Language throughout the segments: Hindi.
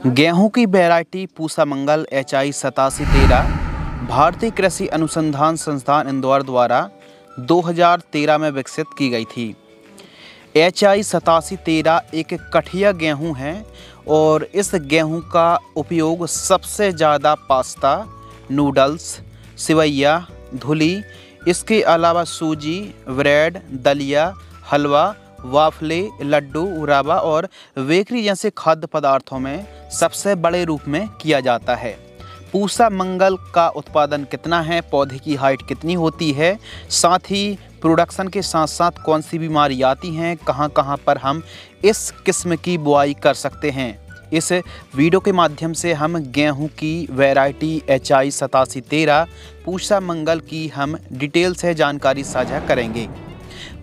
गेहूं की वैरायटी पूसा मंगल HI 8713 भारतीय कृषि अनुसंधान संस्थान इंदौर द्वारा 2013 में विकसित की गई थी। HI 8713 एक कठिया गेहूं है और इस गेहूं का उपयोग सबसे ज़्यादा पास्ता, नूडल्स, सिवैया, धुली, इसके अलावा सूजी, ब्रेड, दलिया, हलवा, वाफले, लड्डू, रवा और बेकरी जैसे खाद्य पदार्थों में सबसे बड़े रूप में किया जाता है। पूसा मंगल का उत्पादन कितना है, पौधे की हाइट कितनी होती है, साथ ही प्रोडक्शन के साथ साथ कौन सी बीमारी आती हैं, कहां कहां पर हम इस किस्म की बुआई कर सकते हैं, इस वीडियो के माध्यम से हम गेहूं की वैरायटी HI 8713 पूसा मंगल की हम डिटेल से जानकारी साझा करेंगे।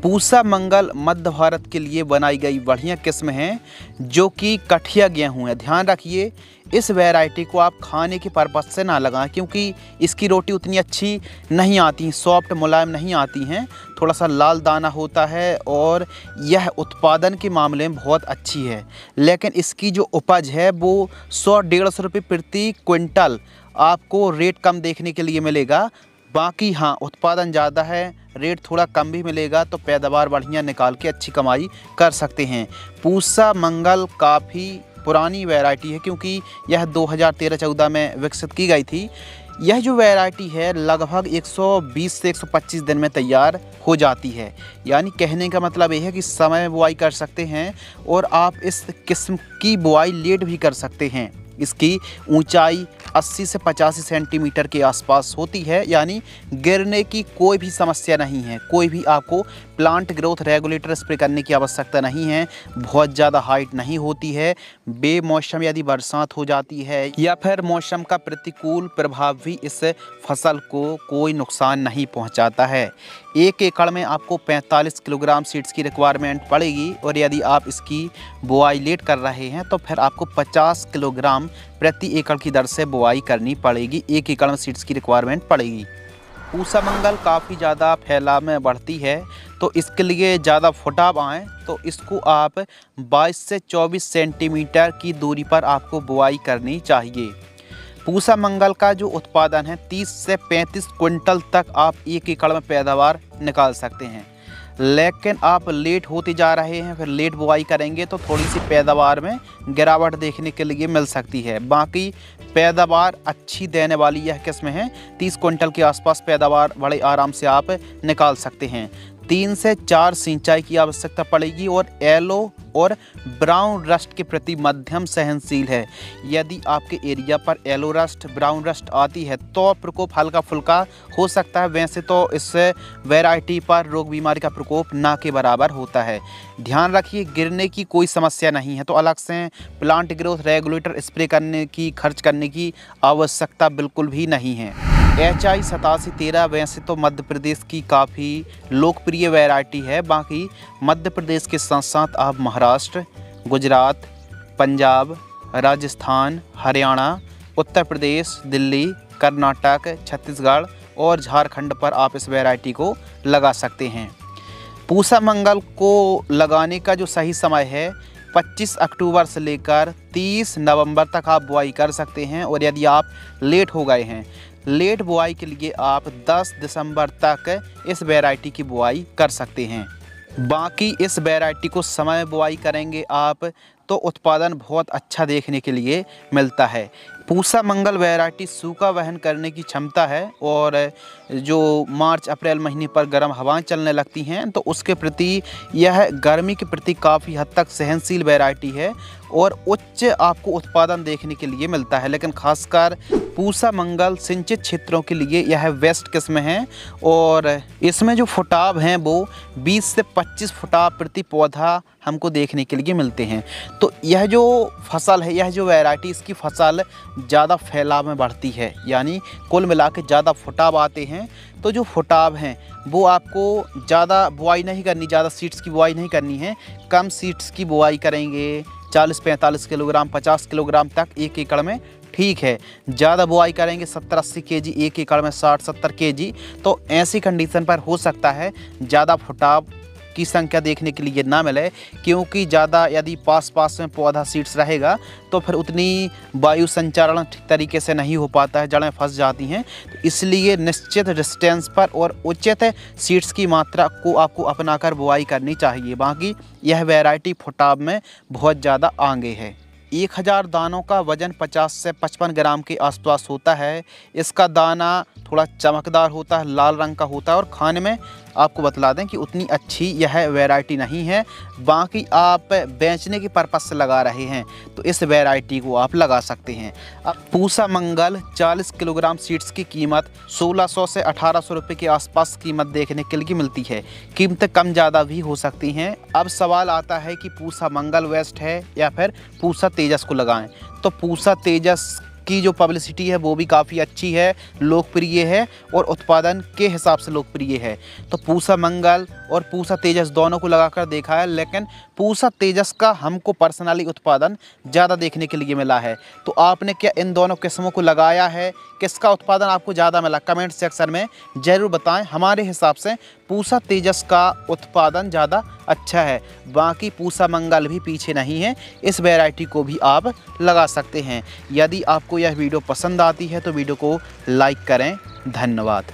पूसा मंगल मध्य भारत के लिए बनाई गई बढ़िया किस्म है जो कि कठिया गेहूं है। ध्यान रखिए, इस वैरायटी को आप खाने के पर्पज़ से ना लगाएं क्योंकि इसकी रोटी उतनी अच्छी नहीं आती, सॉफ्ट मुलायम नहीं आती हैं, थोड़ा सा लाल दाना होता है और यह उत्पादन के मामले में बहुत अच्छी है। लेकिन इसकी जो उपज है वो 100-150 रुपये प्रति क्विंटल आपको रेट कम देखने के लिए मिलेगा। बाकी हाँ, उत्पादन ज़्यादा है, रेट थोड़ा कम भी मिलेगा, तो पैदावार बढ़िया निकाल के अच्छी कमाई कर सकते हैं। पूसा मंगल काफ़ी पुरानी वैरायटी है क्योंकि यह 2013-14 में विकसित की गई थी। यह जो वैरायटी है लगभग 120 से 125 दिन में तैयार हो जाती है। यानी कहने का मतलब यह है कि समय में बुआई कर सकते हैं और आप इस किस्म की बुआई लेट भी कर सकते हैं। इसकी ऊंचाई 80 से 85 सेंटीमीटर के आसपास होती है, यानी गिरने की कोई भी समस्या नहीं है। कोई भी आपको प्लांट ग्रोथ रेगुलेटर स्प्रे करने की आवश्यकता नहीं है। बहुत ज़्यादा हाइट नहीं होती है। बेमौसम यदि बरसात हो जाती है या फिर मौसम का प्रतिकूल प्रभाव भी इस फसल को कोई नुकसान नहीं पहुंचाता है। 1 एकड़ में आपको 45 किलोग्राम सीड्स की रिक्वायरमेंट पड़ेगी और यदि आप इसकी बुआई लेट कर रहे हैं तो फिर आपको 50 किलोग्राम प्रति एकड़ की दर से बुआई करनी पड़ेगी। 1 एकड़ में सीड्स की रिक्वायरमेंट पड़ेगी। पूसा मंगल काफ़ी ज़्यादा फैलाव में बढ़ती है, तो इसके लिए ज़्यादा फुटाव आए तो इसको आप 22 से 24 सेंटीमीटर की दूरी पर आपको बुआई करनी चाहिए। पूसा मंगल का जो उत्पादन है 30 से 35 क्विंटल तक आप 1 एकड़ में पैदावार निकाल सकते हैं। लेकिन आप लेट होते जा रहे हैं, फिर लेट बुआई करेंगे तो थोड़ी सी पैदावार में गिरावट देखने के लिए मिल सकती है। बाकी पैदावार अच्छी देने वाली यह किस्म है। 30 क्विंटल के आसपास पैदावार बड़े आराम से आप निकाल सकते हैं। 3 से 4 सिंचाई की आवश्यकता पड़ेगी और येलो और ब्राउन रस्ट के प्रति मध्यम सहनशील है। यदि आपके एरिया पर येलो रस्ट, ब्राउन रस्ट आती है तो प्रकोप हल्का फुल्का हो सकता है। वैसे तो इस वैरायटी पर रोग बीमारी का प्रकोप ना के बराबर होता है। ध्यान रखिए, गिरने की कोई समस्या नहीं है तो अलग से प्लांट ग्रोथ रेगुलेटर स्प्रे करने की खर्च करने की आवश्यकता बिल्कुल भी नहीं है। HI 8713 वैसे तो मध्य प्रदेश की काफ़ी लोकप्रिय वैरायटी है। बाकी मध्य प्रदेश के साथ साथ आप महाराष्ट्र, गुजरात, पंजाब, राजस्थान, हरियाणा, उत्तर प्रदेश, दिल्ली, कर्नाटक, छत्तीसगढ़ और झारखंड पर आप इस वैरायटी को लगा सकते हैं। पूसा मंगल को लगाने का जो सही समय है 25 अक्टूबर से लेकर 30 नवंबर तक आप बुआई कर सकते हैं। और यदि आप लेट हो गए हैं, लेट बुआई के लिए आप 10 दिसंबर तक इस वैरायटी की बुआई कर सकते हैं। बाकी इस वैरायटी को समय में बुआई करेंगे आप तो उत्पादन बहुत अच्छा देखने के लिए मिलता है। पूसा मंगल वैरायटी सूखा वहन करने की क्षमता है और जो मार्च अप्रैल महीने पर गर्म हवाएं चलने लगती हैं तो उसके प्रति यह गर्मी के प्रति काफ़ी हद तक सहनशील वैरायटी है और उच्च आपको उत्पादन देखने के लिए मिलता है। लेकिन खासकर पूसा मंगल सिंचित क्षेत्रों के लिए यह बेस्ट किस्म है और इसमें जो फुटाव हैं वो 20 से 25 फुटाव प्रति पौधा हमको देखने के लिए मिलते हैं। तो यह जो फसल है, यह जो वैरायटी, इसकी फसल ज़्यादा फैलाव में बढ़ती है, यानी कुल मिला के ज़्यादा फुटाव आते हैं। तो जो फुटाव हैं वो आपको ज़्यादा बुआई नहीं करनी, ज़्यादा सीड्स की बुआई नहीं करनी है। कम सीड्स की बुआई करेंगे, 40-45 किलोग्राम, 50 किलोग्राम तक 1 एकड़ में ठीक है। ज़्यादा बुआई करेंगे 70-80 केजी, 1 एकड़ में 60-70 केजी, तो ऐसी कंडीशन पर हो सकता है ज़्यादा फुटाव की संख्या देखने के लिए ना मिले, क्योंकि ज़्यादा यदि पास पास में पौधा सीड्स रहेगा तो फिर उतनी वायु संचारण ठीक तरीके से नहीं हो पाता है, जड़ें फंस जाती हैं। तो इसलिए निश्चित डिस्टेंस पर और उचित सीड्स की मात्रा को आपको अपनाकर बुआई करनी चाहिए। बाकी यह वैरायटी फुटाव में बहुत ज़्यादा आगे है। 1000 दानों का वजन 50 से 55 ग्राम के आसपास होता है। इसका दाना थोड़ा चमकदार होता है, लाल रंग का होता है और खाने में आपको बतला दें कि उतनी अच्छी यह वैरायटी नहीं है। बाकी आप बेचने के पर्पज़ से लगा रहे हैं तो इस वैरायटी को आप लगा सकते हैं। अब पूसा मंगल 40 किलोग्राम सीड्स की कीमत 1600 से 1800 रुपये के आसपास कीमत देखने के लिए मिलती है। कीमतें कम ज़्यादा भी हो सकती हैं। अब सवाल आता है कि पूसा मंगल वेस्ट है या फिर पूसा तेजस को लगाएं। तो पूसा तेजस की जो पब्लिसिटी है वो भी काफ़ी अच्छी है, लोकप्रिय है और उत्पादन के हिसाब से लोकप्रिय है। तो पूसा मंगल और पूसा तेजस दोनों को लगाकर देखा है, लेकिन पूसा तेजस का हमको पर्सनली उत्पादन ज़्यादा देखने के लिए मिला है। तो आपने क्या इन दोनों किस्मों को लगाया है, किसका उत्पादन आपको ज़्यादा मिला, कमेंट सेक्शन में ज़रूर बताएं। हमारे हिसाब से पूसा तेजस का उत्पादन ज़्यादा अच्छा है। बाकी पूसा मंगल भी पीछे नहीं है, इस वैरायटी को भी आप लगा सकते हैं। यदि आपको यह वीडियो पसंद आती है तो वीडियो को लाइक करें। धन्यवाद।